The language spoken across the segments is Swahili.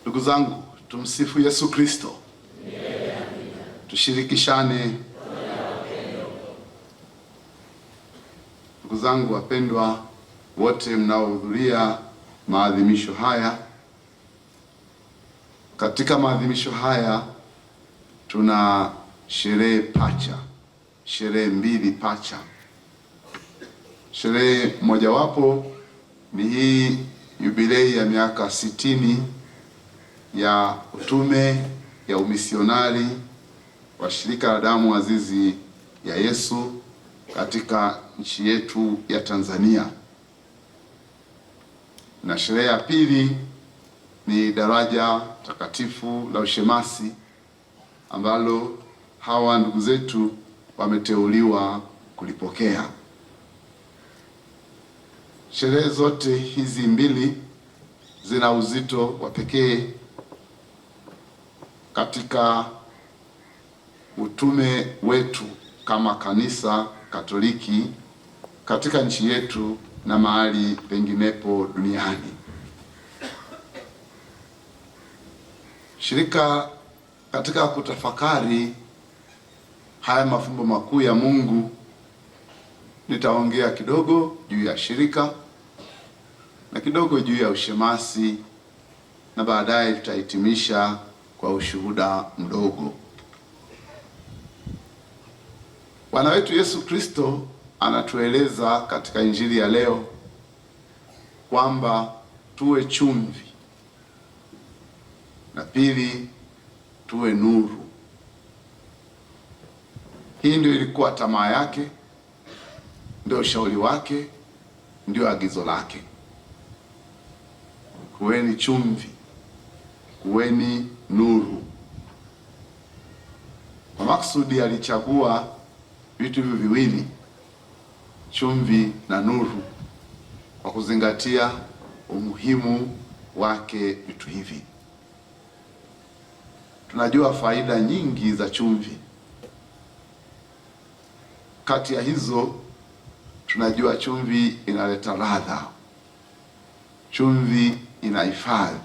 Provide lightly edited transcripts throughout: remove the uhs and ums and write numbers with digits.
Ndugu zangu, tumsifu Yesu Kristo. Tushirikishane. Ndugu zangu wapendwa, wote mnaohudhuria maadhimisho haya, katika maadhimisho haya tuna sherehe pacha, sherehe mbili pacha. Sherehe mojawapo ni hii jubilei ya miaka 60 ya utume ya umisionari wa shirika la damu azizi ya Yesu katika nchi yetu ya Tanzania. Na sherehe ya pili ni daraja takatifu la ushemasi ambalo hawa ndugu zetu wameteuliwa kulipokea. Sherehe zote hizi mbili zina uzito wa pekee katika utume wetu kama kanisa Katoliki katika nchi yetu na mahali penginepo duniani. Shirika katika kutafakari haya mafumbo makuu ya Mungu, nitaongea kidogo juu ya shirika na kidogo juu ya ushemasi, na baadaye tutahitimisha kwa ushuhuda mdogo. Bwana wetu Yesu Kristo anatueleza katika Injili ya leo kwamba tuwe chumvi, na pili tuwe nuru. Hii ndio ilikuwa tamaa yake, ndio ushauri wake, ndio agizo lake. Kuweni chumvi, kuweni nuru. Kwa maksudi alichagua vitu hivyo viwili, chumvi na nuru, kwa kuzingatia umuhimu wake vitu hivi. Tunajua faida nyingi za chumvi. Kati ya hizo tunajua chumvi inaleta ladha, chumvi inahifadhi,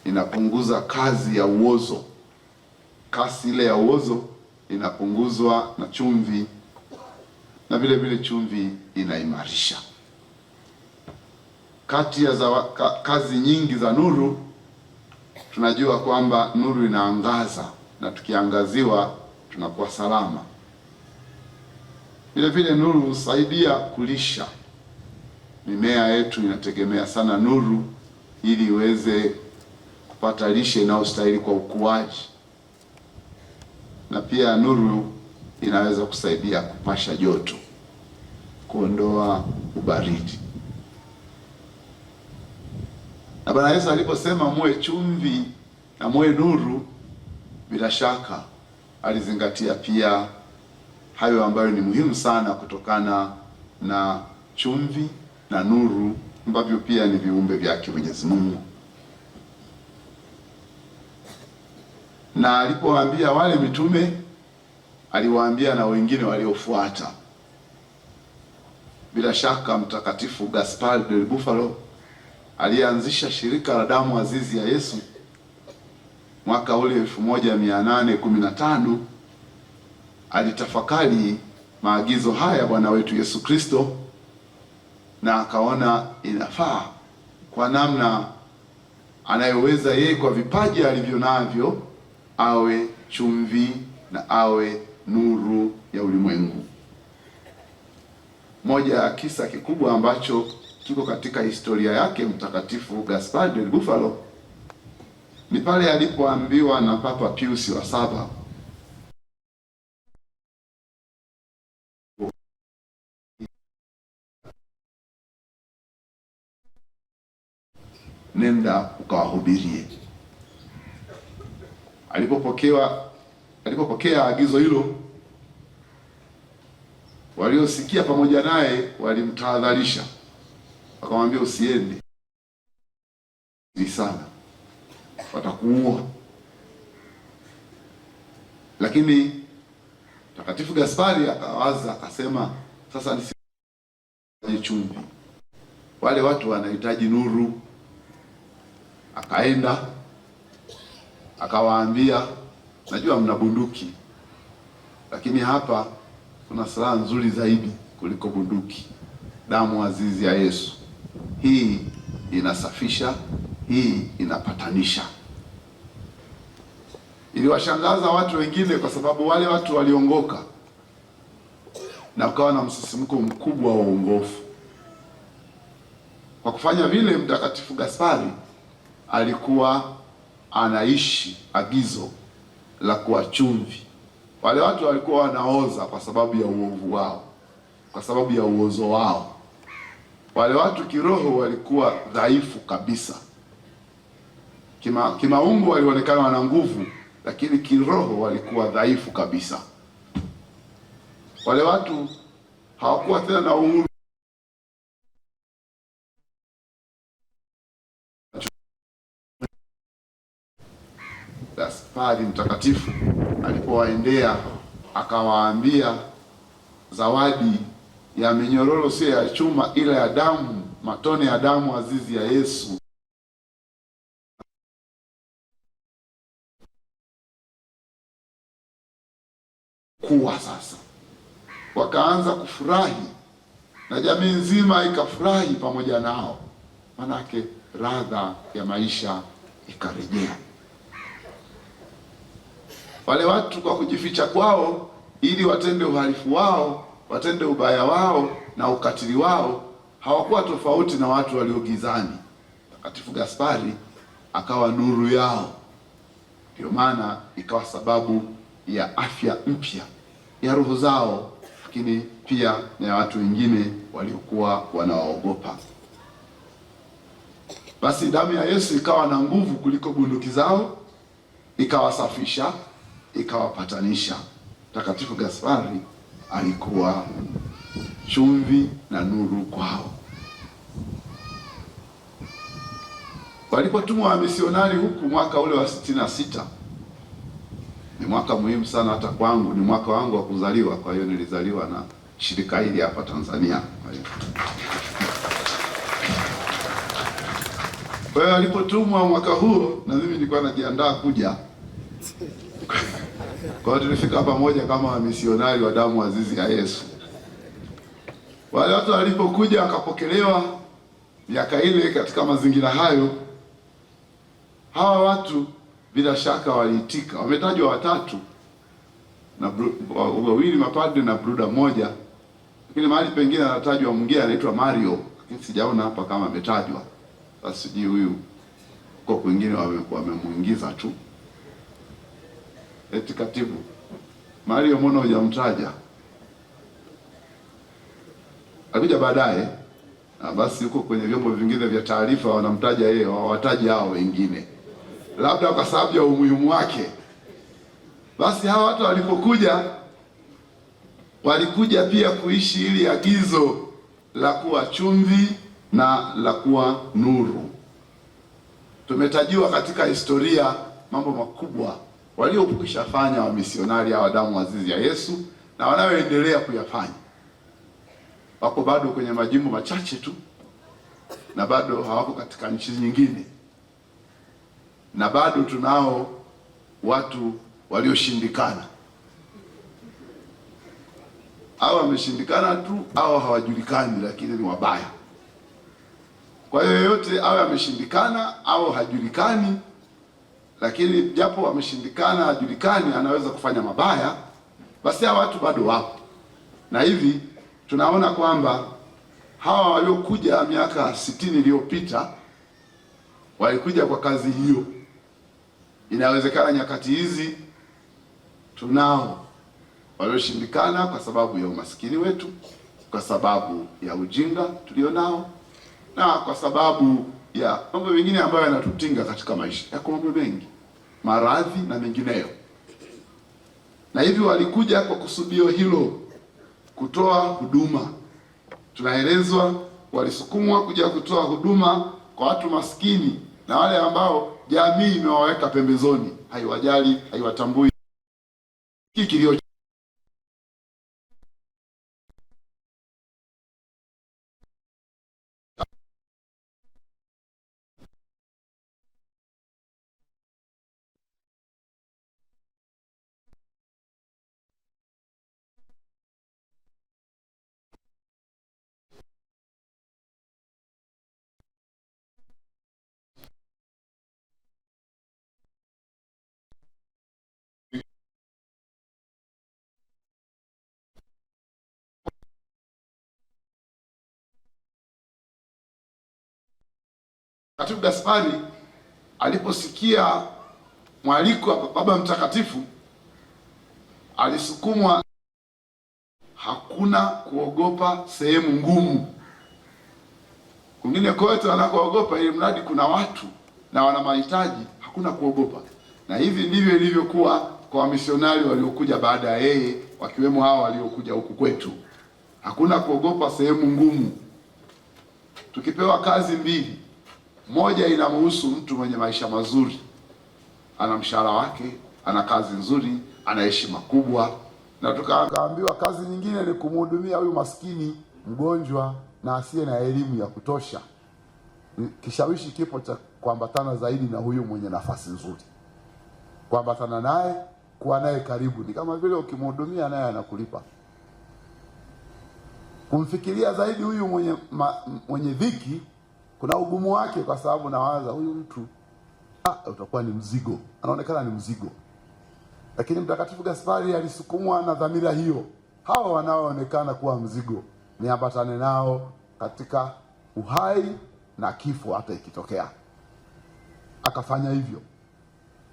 inapunguza kazi ya uozo. Kasi ile ya uozo inapunguzwa na chumvi, na vile vile chumvi inaimarisha. Kati ya kazi nyingi za nuru, tunajua kwamba nuru inaangaza, na tukiangaziwa tunakuwa salama. Vile vile nuru husaidia kulisha. Mimea yetu inategemea sana nuru ili iweze kupata lishe inayostahili kwa ukuaji. Na pia nuru inaweza kusaidia kupasha joto, kuondoa ubaridi. Na Bwana Yesu aliposema muwe chumvi na muwe nuru, bila shaka alizingatia pia hayo ambayo ni muhimu sana kutokana na chumvi na nuru, ambavyo pia ni viumbe vyake Mwenyezi Mungu. Na alipowaambia wale mitume, aliwaambia na wengine waliofuata. Bila shaka Mtakatifu Gaspar del Bufalo alianzisha shirika la damu azizi ya Yesu mwaka ule 1815. Alitafakari maagizo haya Bwana wetu Yesu Kristo, na akaona inafaa kwa namna anayoweza yeye kwa vipaji alivyo navyo awe chumvi na awe nuru ya ulimwengu. Moja ya kisa kikubwa ambacho kiko katika historia yake Mtakatifu Gaspar del Bufalo ni pale alipoambiwa na Papa Pius wa 7 nenda ukawahubirie. Alipopokea agizo hilo, waliosikia pamoja naye walimtahadharisha, wakamwambia usiende sana, watakuua. Lakini Mtakatifu Gaspari akawaza, akasema, sasa ni chumvi, wale watu wanahitaji nuru. Akaenda akawaambia, najua mna bunduki, lakini hapa kuna silaha nzuri zaidi kuliko bunduki, damu azizi ya Yesu. Hii inasafisha, hii inapatanisha. Iliwashangaza watu wengine, kwa sababu wale watu waliongoka na ukawa na msisimko mkubwa wa uongofu. Kwa kufanya vile, Mtakatifu Gaspari alikuwa anaishi agizo la kuwa chumvi. Wale watu walikuwa wanaoza kwa sababu ya uovu wao, kwa sababu ya uozo wao. Wale watu kiroho walikuwa dhaifu kabisa. Kimaungu walionekana wana nguvu, lakini kiroho walikuwa dhaifu kabisa. Wale watu hawakuwa tena na uhuru. Gaspari mtakatifu alipowaendea akawaambia, zawadi ya minyororo sio ya chuma, ila ya damu, matone ya damu azizi ya Yesu. Kuwa sasa wakaanza kufurahi na jamii nzima ikafurahi pamoja nao, manake radha ya maisha ikarejea. Wale watu kwa kujificha kwao ili watende uhalifu wao, watende ubaya wao na ukatili wao, hawakuwa tofauti na watu walio gizani. Mtakatifu Gaspari akawa nuru yao. Ndio maana ikawa sababu ya afya mpya ya roho zao, lakini pia na watu wengine waliokuwa wanawaogopa. Basi damu ya Yesu ikawa na nguvu kuliko bunduki zao, ikawasafisha, ikawapatanisha. Mtakatifu Gaspari alikuwa chumvi na nuru kwao. Walipotumwa wamisionari huku mwaka ule wa 66, ni mwaka muhimu sana hata kwangu, ni mwaka wangu wa kuzaliwa. Kwa hiyo nilizaliwa na shirika hili hapa Tanzania. Kwa hiyo walipotumwa mwaka huo, na mimi nilikuwa najiandaa kuja. Kwa hiyo tulifika pamoja kama wamisionari wa damu azizi ya Yesu. Wale watu walipokuja wakapokelewa miaka ile katika mazingira hayo, hawa watu bila shaka waliitika. Wametajwa watatu, na wawili mapadri na bruda mmoja, lakini mahali pengine anatajwa mwingine anaitwa Mario, lakini sijaona hapa kama ametajwa. Sasa sijui huyu kwa kwingine wamemuingiza tu. Eti katibu Mario, mbona hujamtaja? Alikuja baadaye, na basi huko kwenye vyombo vingine vya taarifa wanamtaja yeye, hawataji hao wengine, labda kwa sababu ya umuhimu wake. Basi hawa watu walipokuja, walikuja pia kuishi ili agizo la kuwa chumvi na la kuwa nuru. Tumetajiwa katika historia mambo makubwa waliokwisha fanya wamisionari hawa damu azizi ya Yesu, na wanaoendelea kuyafanya. Wako bado kwenye majimbo machache tu, na bado hawako katika nchi nyingine, na bado tunao watu walioshindikana, au wameshindikana tu au hawajulikani, lakini ni wabaya. Kwa hiyo yoyote awe ameshindikana au hajulikani, lakini japo ameshindikana, hajulikani, anaweza kufanya mabaya, basi hawa watu bado wapo. Na hivi tunaona kwamba hawa waliokuja miaka 60 iliyopita walikuja kwa kazi hiyo. Inawezekana nyakati hizi tunao walioshindikana kwa sababu ya umaskini wetu, kwa sababu ya ujinga tulionao, na kwa sababu ya mambo mengine ambayo yanatutinga katika maisha. Yako mambo mengi, maradhi na mengineyo. Na hivi walikuja kwa kusudio hilo, kutoa huduma. Tunaelezwa walisukumwa kuja kutoa huduma kwa watu maskini na wale ambao jamii imewaweka pembezoni, haiwajali, haiwatambui. Kilio Mtakatifu Gaspari aliposikia mwaliko wa Baba Mtakatifu alisukumwa. Hakuna kuogopa sehemu ngumu. Kwingine kote wanakoogopa, ili mradi kuna watu na wana mahitaji, hakuna kuogopa. Na hivi ndivyo ilivyokuwa kwa wamisionari waliokuja baada ya yeye, wakiwemo hao waliokuja huku kwetu. Hakuna kuogopa sehemu ngumu. Tukipewa kazi mbili, moja inamhusu mtu mwenye maisha mazuri, ana mshahara wake, ana kazi nzuri, ana heshima kubwa, na tukaambiwa kazi nyingine ni kumhudumia huyu maskini, mgonjwa na asiye na elimu ya kutosha. Kishawishi kipo cha kuambatana zaidi na huyu mwenye nafasi nzuri, kuambatana naye, kuwa naye karibu. Ni kama vile ukimhudumia naye anakulipa. Kumfikiria zaidi huyu mwenye dhiki kuna ugumu wake, kwa sababu nawaza huyu mtu utakuwa ni mzigo, anaonekana ni mzigo. Lakini Mtakatifu Gaspari alisukumwa na dhamira hiyo, hao wanaoonekana kuwa mzigo niambatane nao katika uhai na kifo hata ikitokea. Akafanya hivyo.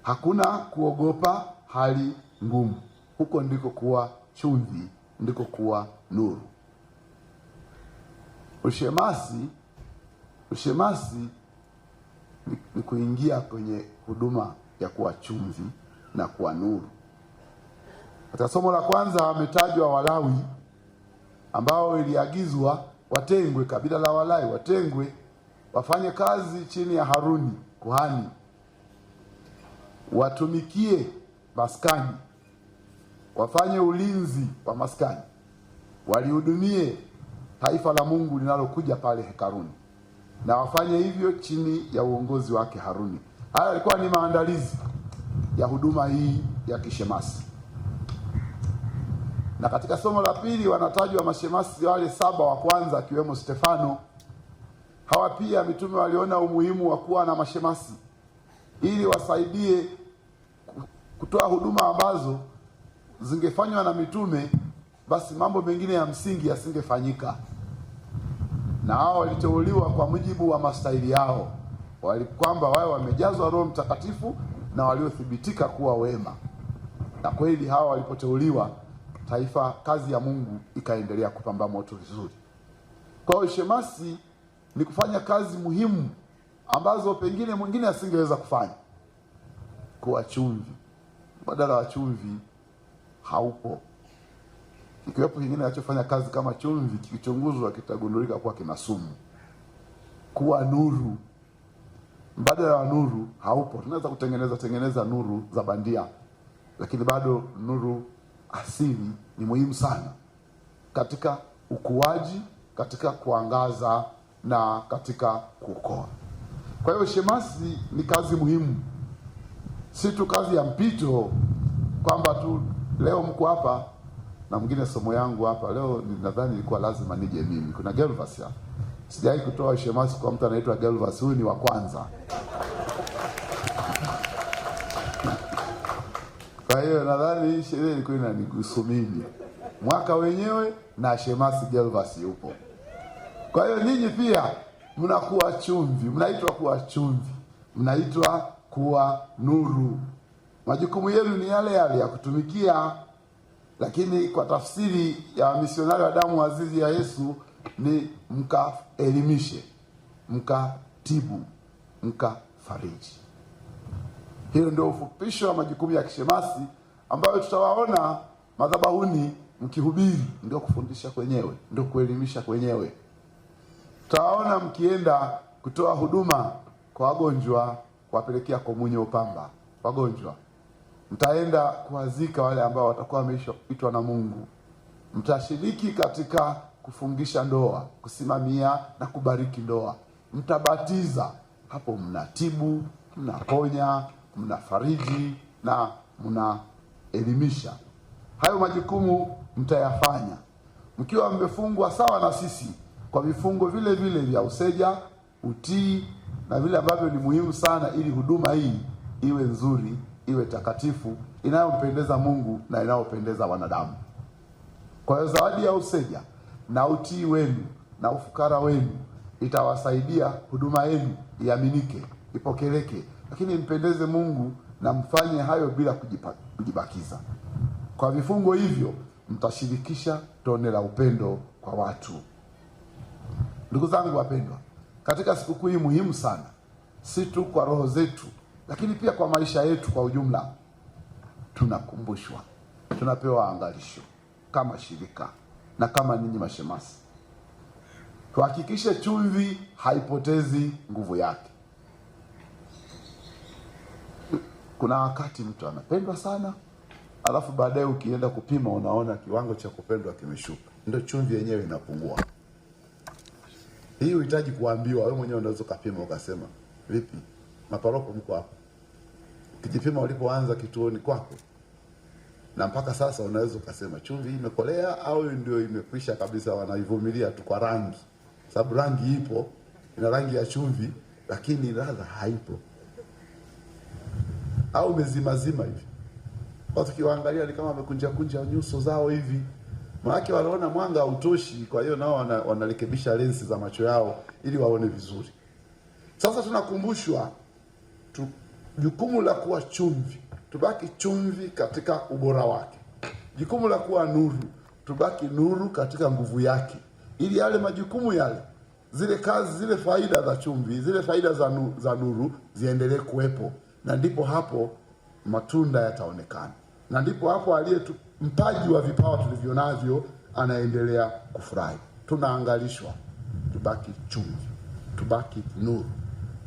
Hakuna kuogopa hali ngumu. Huko ndiko kuwa chumvi, ndiko kuwa nuru. Ushemasi ni kuingia kwenye huduma ya kuwa chumvi na kuwa nuru. Katika somo la kwanza ametajwa Walawi ambao iliagizwa watengwe, kabila la Walawi watengwe, wafanye kazi chini ya Haruni kuhani, watumikie maskani, wafanye ulinzi wa maskani, walihudumie taifa la Mungu linalokuja pale hekaluni, na wafanye hivyo chini ya uongozi wake Haruni. Haya yalikuwa ni maandalizi ya huduma hii ya kishemasi. Na katika somo la pili wanatajwa mashemasi wale 7 wa kwanza, akiwemo Stefano. Hawa pia mitume waliona umuhimu wa kuwa na mashemasi ili wasaidie kutoa huduma ambazo zingefanywa na mitume, basi mambo mengine ya msingi yasingefanyika. Na hao waliteuliwa kwa mujibu wa mastahili yao, kwamba wao wamejazwa Roho Mtakatifu na waliothibitika kuwa wema. Na kweli hawa walipoteuliwa, kazi ya Mungu ikaendelea kupamba moto vizuri. Kwa hiyo shemasi ni kufanya kazi muhimu ambazo pengine mwingine asingeweza kufanya. Kuwa chumvi, badala wa chumvi haupo. Ikiwepo kingine kinachofanya kazi kama chumvi, kikichunguzwa kitagundulika kuwa kina sumu. Kuwa nuru, badala wa nuru haupo. Tunaweza kutengeneza nuru za bandia, lakini bado nuru asili ni muhimu sana katika ukuaji, katika kuangaza na katika kuokoa. Kwa hiyo shemasi ni kazi muhimu, si tu kazi ya mpito, kwamba tu leo mko hapa na mwingine somo yangu hapa leo, nadhani ilikuwa lazima nije mimi. Kuna Gervas hapa. Sijai kutoa shemasi kwa mtu anaitwa Gervas, huyu ni wa kwanza. Kwa hiyo nadhani hii sherehe ilikuwa inanigusu mimi. Mwaka wenyewe na shemasi Gervas yupo. Kwa hiyo ninyi pia mnakuwa chumvi, mnaitwa kuwa chumvi, mnaitwa kuwa nuru. Majukumu yenu ni yale yale ya kutumikia, lakini kwa tafsiri ya misionari wa damu azizi ya Yesu ni mkaelimishe, mkatibu, mkafariji. Hiyo ndio ufupisho wa majukumu ya kishemasi ambayo tutawaona madhabahuni mkihubiri, ndio kufundisha kwenyewe, ndio kuelimisha kwenyewe. Tutawaona mkienda kutoa huduma kwa wagonjwa, kuwapelekea komunyo upamba wagonjwa. Mtaenda kuwazika wale ambao watakuwa wameitwa na Mungu. Mtashiriki katika kufungisha ndoa, kusimamia na kubariki ndoa. Mtabatiza, hapo mnatibu, mnaponya, mnafariji na mnaelimisha. Hayo majukumu mtayafanya mkiwa mmefungwa sawa na sisi kwa vifungo vile vile vya useja, utii na vile ambavyo ni muhimu sana ili huduma hii iwe nzuri, iwe takatifu, inayompendeza Mungu na inayopendeza wanadamu. Kwa hiyo zawadi ya useja na utii wenu na ufukara wenu itawasaidia huduma yenu iaminike, ipokeleke, lakini mpendeze Mungu na mfanye hayo bila kujibakiza. Kwa vifungo hivyo mtashirikisha tone la upendo kwa watu. Ndugu zangu wapendwa, katika sikukuu hii muhimu sana, si tu kwa roho zetu, lakini pia kwa maisha yetu kwa ujumla, tunakumbushwa, tunapewa angalisho kama shirika na kama ninyi mashemasi. Tuhakikishe chumvi haipotezi nguvu yake. Kuna wakati mtu anapendwa sana, alafu baadaye ukienda kupima unaona kiwango cha kupendwa kimeshuka. Ndio chumvi yenyewe inapungua. Hii unahitaji kuambiwa, wewe mwenyewe unaweza kupima ukasema, vipi? Maparoko mko hapo. Kijipima ulipoanza kituoni kwako na mpaka sasa unaweza ukasema chumvi imekolea au ndio imekwisha kabisa, wanaivumilia tu kwa rangi. Sababu rangi ipo, ina rangi ya chumvi, lakini ladha haipo. Au mezimazima hivi. Watu kiwaangalia ni kama wamekunja nyuso zao hivi. Maana wanaona mwanga hautoshi, kwa hiyo nao wanarekebisha lensi za macho yao ili waone vizuri. Sasa tunakumbushwa jukumu la kuwa chumvi, tubaki chumvi katika ubora wake. Jukumu la kuwa nuru, tubaki nuru katika nguvu yake. Ili yale majukumu yale, zile kazi, zile faida za chumvi, zile faida za nuru ziendelee kuwepo, na ndipo hapo matunda yataonekana. Na ndipo hapo aliye mpaji wa vipawa tulivyonavyo anaendelea kufurahi. Tunaangalishwa tubaki chumvi, tubaki nuru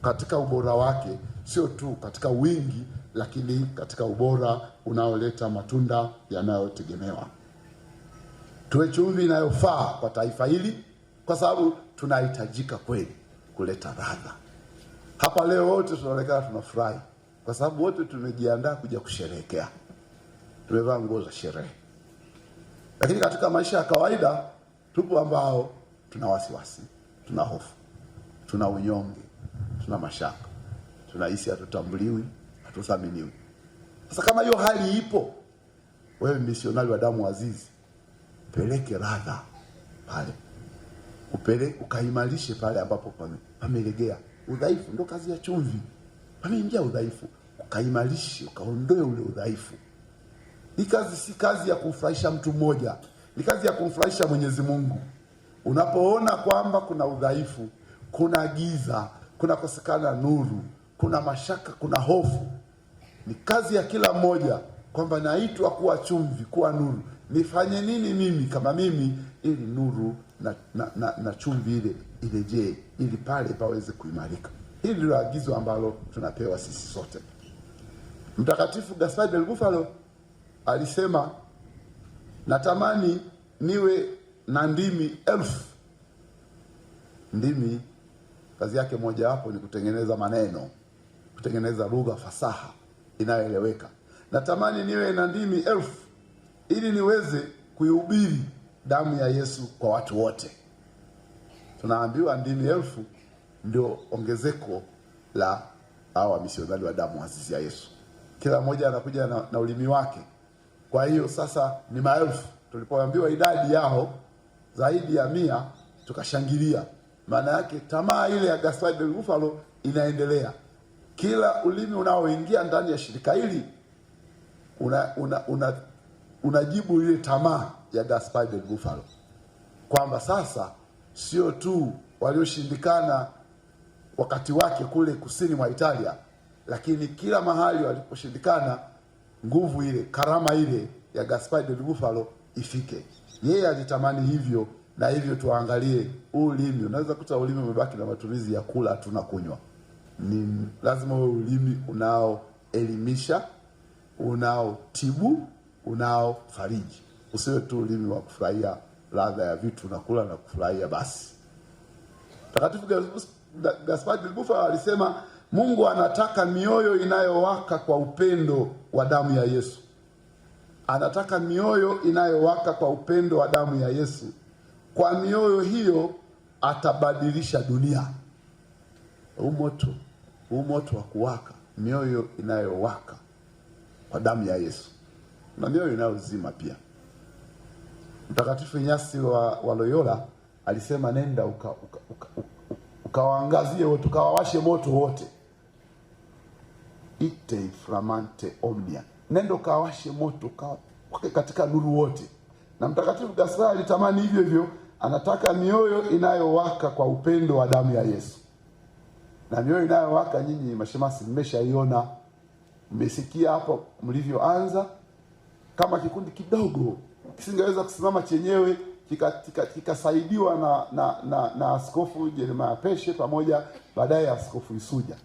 katika ubora wake, sio tu katika wingi, lakini katika ubora unaoleta matunda yanayotegemewa. Tuwe chumvi inayofaa kwa taifa hili, kwa sababu tunahitajika kweli kuleta ladha. Hapa leo wote tunaonekana tunafurahi kwa sababu wote tumejiandaa kuja kusherehekea. Tumevaa nguo za sherehe. Lakini katika maisha ya kawaida tupo ambao tuna wasiwasi, tuna hofu, tuna unyonge, tuna mashaka, tunahisi hatutambuliwi, hatuthaminiwi. Sasa kama hiyo hali ipo, wewe misionari wa damu azizi, peleke ladha pale. Ukaimarishe pale ambapo pamelegea. Udhaifu ndio kazi ya chumvi. Pameingia udhaifu, ukaimarishe, ukaondoe ule udhaifu. Hii kazi si kazi ya kumfurahisha mtu mmoja, ni kazi ya kumfurahisha Mwenyezi Mungu. Unapoona kwamba kuna udhaifu, kuna giza, kuna kosekana nuru, kuna mashaka, kuna hofu, ni kazi ya kila mmoja kwamba naitwa kuwa chumvi, kuwa nuru. Nifanye nini mimi kama mimi ili nuru na chumvi ile irejee, ili pale paweze kuimarika. Hili ndilo agizo ambalo tunapewa sisi sote. Mtakatifu Gaspar del Bufalo alisema, natamani niwe na ndimi 1000. Ndimi kazi yake moja wapo ni kutengeneza maneno, kutengeneza lugha fasaha inayoeleweka. Natamani niwe na ndimi 1000 ili niweze kuihubiri damu ya Yesu kwa watu wote. Tunaambiwa ndimi 1000 ndio ongezeko la hawa misionari wa damu azizi ya Yesu. Kila mmoja anakuja na ulimi wake. Kwa hiyo sasa ni maelfu. Tulipoambiwa idadi yao zaidi ya 100 tukashangilia. Maana yake tamaa ile ya Gaspar del Bufalo inaendelea. Kila ulimi unaoingia ndani ya shirika hili unajibu ile tamaa ya Gaspar del Bufalo, kwamba sasa sio tu walioshindikana wakati wake kule kusini mwa Italia, lakini kila mahali waliposhindikana, nguvu ile, karama ile ya Gaspar del Bufalo ifike. Yeye alitamani hivyo, na hivyo tuangalie ulimi. Unaweza kuta ulimi umebaki na matumizi ya kula tu na kunywa. Ni lazima uwe ulimi unaoelimisha, unaotibu, unaofariji. Usiwe tu ulimi wa kufurahia ladha ya vitu na kula na kufurahia basi. Mtakatifu Gaspar del Bufalo alisema, Mungu anataka mioyo inayowaka kwa upendo wa damu ya Yesu. Anataka mioyo inayowaka kwa upendo wa damu ya Yesu. Kwa mioyo hiyo atabadilisha dunia. Huu moto wa kuwaka, mioyo inayowaka kwa damu ya Yesu. Na mioyo inayozima pia. Mtakatifu Inyasi wa Loyola alisema, nenda ukawaangazie wote, ukawawashe moto wote. Ite flamante omnia, nenda ukawashe moto ukawake katika nuru wote. Na Mtakatifu Gaspari alitamani hivyo hivyo, anataka mioyo inayowaka kwa upendo wa damu ya Yesu. Na mioyo inayowaka nyinyi mashemasi mmeshaiona, mmesikia hapo mlivyoanza. Kama kikundi kidogo kisingeweza kusimama chenyewe, kikasaidiwa na Askofu Jeremiah Peshe pamoja baadaye Askofu Isuja,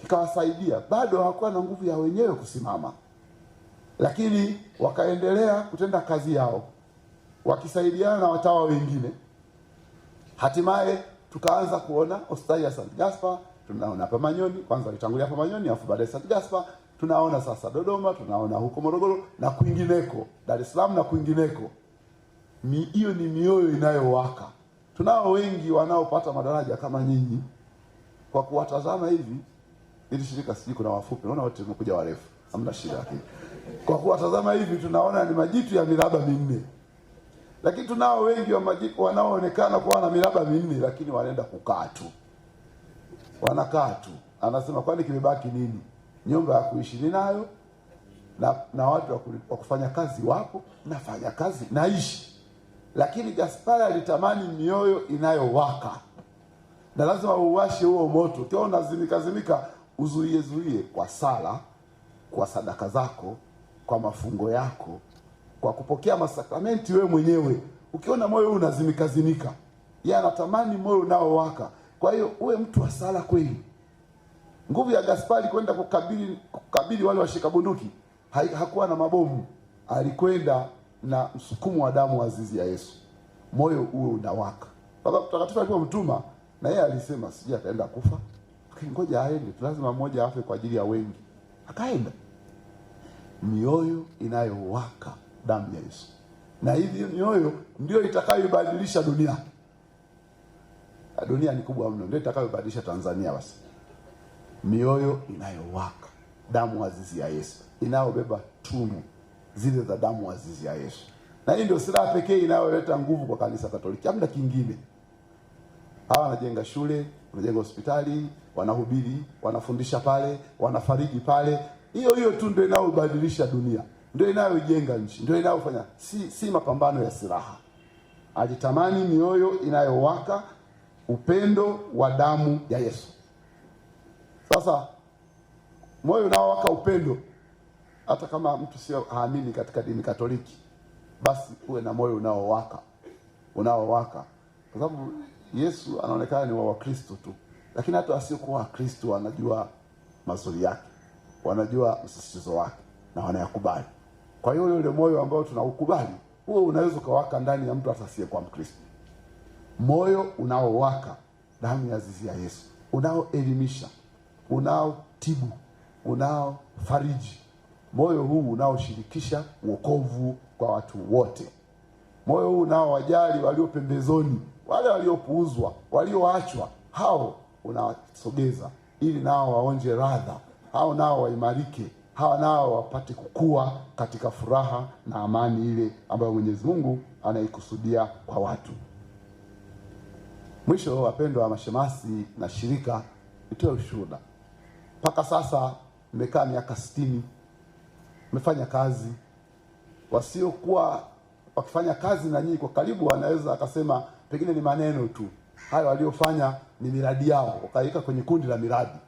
kikawasaidia, bado hawakuwa na nguvu ya wenyewe kusimama, lakini wakaendelea kutenda kazi yao wakisaidiana na watawa wengine. Hatimaye tukaanza kuona hospitali ya St. Gaspar, tunaona hapa Manyoni, kwanza alitangulia hapa Manyoni afu baadaye St. Gaspar, tunaona sasa Dodoma, tunaona huko Morogoro na kwingineko, Dar es Salaam na kwingineko. Hiyo ni mioyo inayowaka. Tunao wengi wanaopata madaraja kama nyinyi, kwa kuwatazama hivi, ili shirika siji kuna wafupi, unaona wote tumekuja warefu, hamna shida. Lakini kwa kuwatazama hivi tunaona ni majitu ya miraba minne. Lakini tunao wengi wa majitu wanaoonekana kuwa na miraba minne, lakini wanaenda kukaa tu. Wanakaa tu. Anasema kwani kimebaki nini? Nyumba ya kuishi ninayo, na watu wa kufanya kazi wapo, nafanya kazi, naishi. Lakini Gaspari alitamani mioyo inayowaka. Na lazima uwashe huo moto. Ukiwa unazimika, uzuie kwa sala, kwa sadaka zako, kwa mafungo yako, kwa kupokea masakramenti wewe mwenyewe. Ukiona moyo unazimika, yeye anatamani moyo unaowaka. Kwa hiyo uwe mtu wa sala kweli. Nguvu ya Gaspari kwenda kukabili wale washika bunduki, hakuwa na mabomu, alikwenda na msukumo wa damu azizi ya Yesu. Moyo uwe unawaka. Baba Mtakatifu alipomtuma, na yeye alisema sije ataenda kufa, ngoja aende, lazima mmoja afe kwa ajili ya wengi. Akaenda. Mioyo inayowaka damu ya Yesu. Na hivi mioyo ndio itakayobadilisha dunia. Dunia ni kubwa mno, ndio itakayobadilisha Tanzania basi. Mioyo inayowaka damu azizi ya Yesu, inayobeba tunu zile za damu azizi ya Yesu. Na hii ndio silaha pekee inayoleta nguvu kwa kanisa Katoliki. Hamna kingine. Hawa wanajenga shule, wanajenga hospitali, wanahubiri, wanafundisha pale, wanafariji pale. Hiyo tu ndio inayobadilisha dunia. Ndio inayojenga nchi, ndio inayofanya, si mapambano ya silaha. Alitamani mioyo inayowaka upendo wa damu ya Yesu. Sasa moyo unaowaka upendo, hata kama mtu sio haamini katika dini Katoliki, basi uwe na moyo unaowaka. Kwa sababu Yesu anaonekana ni wa Wakristo tu, lakini hata wasiokuwa Wakristo wanajua mazuri yake, wanajua msisitizo wake na wanayakubali. Kwa hiyo yule moyo ambao tunaukubali, huo unaweza kuwaka ndani ya mtu hata asiyekuwa Mkristo. Moyo unaowaka damu ya azizi ya Yesu, unaoelimisha, unaotibu, unaofariji. Moyo huu unaoshirikisha wokovu kwa watu wote. Moyo huu unaowajali walio pembezoni, wale waliopuuzwa, walioachwa, hao unawasogeza ili nao waonje radha, hao nao waimarike, hao nao wapate kukua katika furaha na amani ile ambayo Mwenyezi Mungu anaikusudia kwa watu. Mwisho, wapendwa wa mashemasi na shirika, nitoe ushuhuda. Mpaka sasa nimekaa miaka 60, nimefanya kazi. Wasiokuwa wakifanya kazi na nyinyi kwa karibu wanaweza akasema pengine ni maneno tu. Hayo waliofanya ni miradi yao, wakaika kwenye kundi la miradi.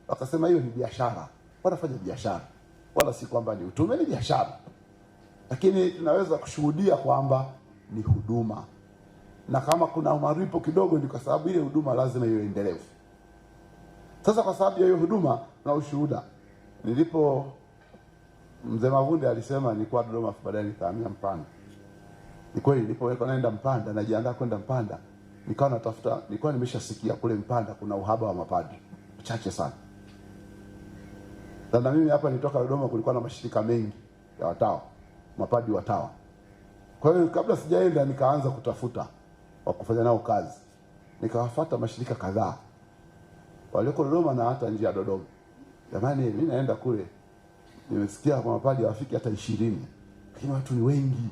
Wakasema hiyo ni biashara. Wanafanya biashara. Wala si kwamba ni utume, ni biashara. Lakini tunaweza kushuhudia kwamba ni huduma. Na kama kuna umaripo kidogo ni kwa sababu ile huduma lazima iwe endelevu. Sasa kwa sababu ya hiyo huduma na ushuhuda, nilipo Mzee Mavunde alisema nilikuwa Dodoma, baadaye nikahamia Mpanda. Ni kweli nilipokuwa naenda Mpanda, najiandaa kwenda Mpanda, nikawa natafuta, nilikuwa nimeshasikia kule Mpanda kuna uhaba wa mapadri chache sana. Na mimi hapa nitoka Dodoma, kulikuwa na mashirika mengi ya watawa, mapadri watawa. Kwa hiyo kabla sijaenda nikaanza kutafuta wa kufanya nao kazi. Nikawafuata mashirika kadhaa walioko Dodoma na hata nje ya Dodoma. Jamani, mimi naenda kule, nimesikia kwa mapadri wafiki hata 20. Lakini watu ni wengi.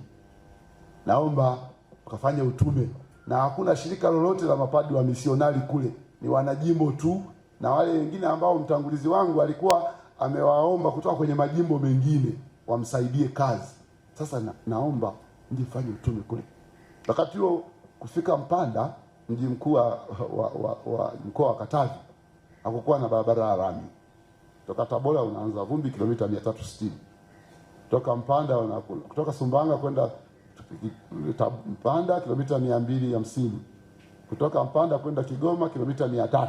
Naomba ukafanye utume. Na hakuna shirika lolote la mapadri wa misionari kule. ni wanajimbo tu, na wale wengine ambao mtangulizi wangu alikuwa amewaomba kutoka kwenye majimbo mengine wamsaidie kazi. Sasa naomba ndi fanye utume kule. Wakati huo kufika Mpanda, mji mkuu wa mkoa wa Katavi, hakukuwa na barabara ya lami. Kutoka Tabora unaanza vumbi kilomita 360. Kutoka Mpanda kutoka Sumbawanga kwenda Mpanda kilomita 250. Kutoka Mpanda kwenda Kigoma kilomita 300.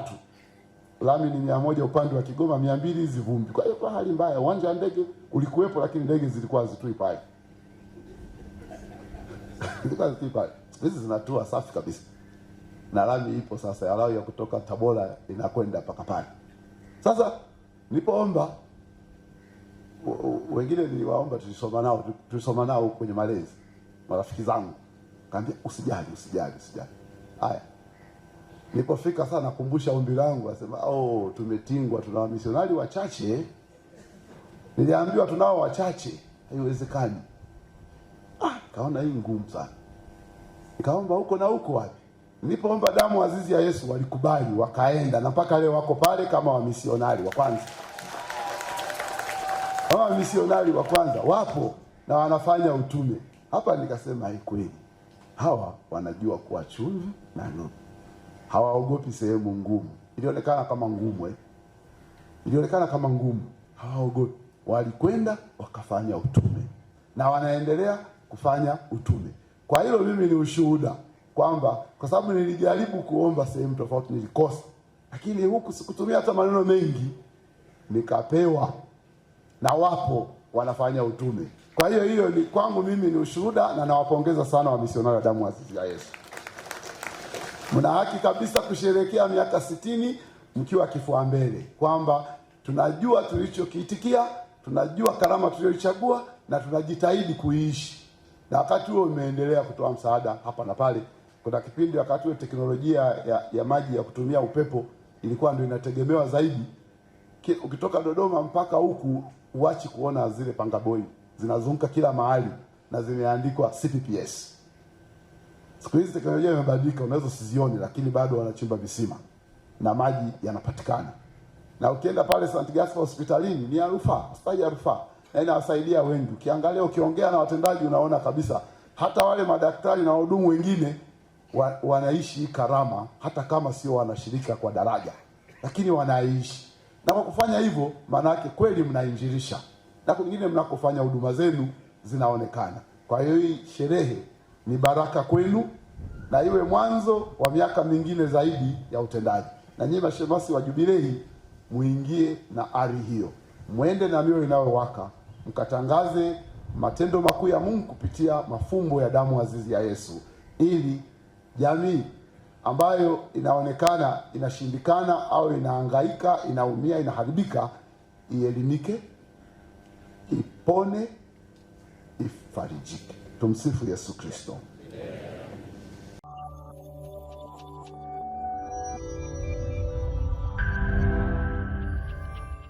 Lami ni 100 upande wa Kigoma, 200 hizi vumbi. Kwa hiyo kwa hali mbaya, uwanja wa ndege ulikuwepo lakini ndege zilikuwa hazitui pale. Hizi zinatua safi kabisa. Na lami ipo sasa, alao ya kutoka Tabora inakwenda mpaka pale. Sasa nilipoomba, wengine niliwaomba, tulisoma nao kwenye malezi, marafiki zangu, kaambia usijali. Haya, nilipofika sana nakumbusha ombi langu, asema tumetingwa, tuna wamisionari wachache. Niliambiwa tunao wachache, haiwezekani. Kaona hii ngumu sana. Nikaomba huko na huko wapi. Nilipoomba damu azizi ya Yesu walikubali, wakaenda, na mpaka leo wako pale kama wamisionari wa kwanza. Kama wamisionari wa kwanza wapo na wanafanya utume. Hapa nikasema kweli, hawa wanajua kuwa chumvi na nuru. Hawaogopi sehemu ngumu. Ilionekana kama ngumu Ilionekana kama ngumu. Hawaogopi. Walikwenda wakafanya utume. Na wanaendelea kufanya utume. Kwa hilo mimi ni ushuhuda kwamba kwa sababu nilijaribu kuomba sehemu tofauti nilikosa. Lakini huku sikutumia hata maneno mengi, nikapewa, na wapo wanafanya utume. Kwa hiyo ni kwangu mimi ni ushuhuda, na nawapongeza sana wamisionari wa damu azizi ya Yesu. Mna haki kabisa kusherehekea miaka 60 mkiwa kifua mbele, kwamba tunajua tulichokiitikia, tunajua karama tuliyochagua, na tunajitahidi kuishi. Na wakati huo umeendelea kutoa msaada hapa na pale. Kuna kipindi wakati huo teknolojia ya maji ya kutumia upepo ilikuwa ndio inategemewa zaidi. Ukitoka Dodoma mpaka huku uachi kuona zile pangaboi zinazunguka kila mahali na zimeandikwa CPPS. Siku hizi teknolojia imebadilika, unaweza usizione, lakini bado wanachimba visima na maji yanapatikana. Na ukienda pale St. Gaspar hospitalini ni hospitali ya rufaa, na inawasaidia wengi. Ukiongea na watendaji unaona kabisa hata wale madaktari na wahudumu wengine wanaishi karama, hata kama sio wanashirika kwa daraja, lakini wanaishi. Na kwa kufanya hivyo, maana yake kweli mnainjilisha, na kwingine mnakofanya huduma zenu zinaonekana. Kwa hiyo hii sherehe ni baraka kwenu, na iwe mwanzo wa miaka mingine zaidi ya utendaji. Na nyinyi mashemasi wa Jubilei muingie na ari hiyo, mwende na mioyo inayowaka, mkatangaze matendo makuu ya Mungu kupitia mafumbo ya damu azizi ya Yesu, ili jamii ambayo inaonekana inashindikana au inahangaika, inaumia, inaharibika, ielimike, ipone, ifarijike. Tumsifu Yesu Kristo.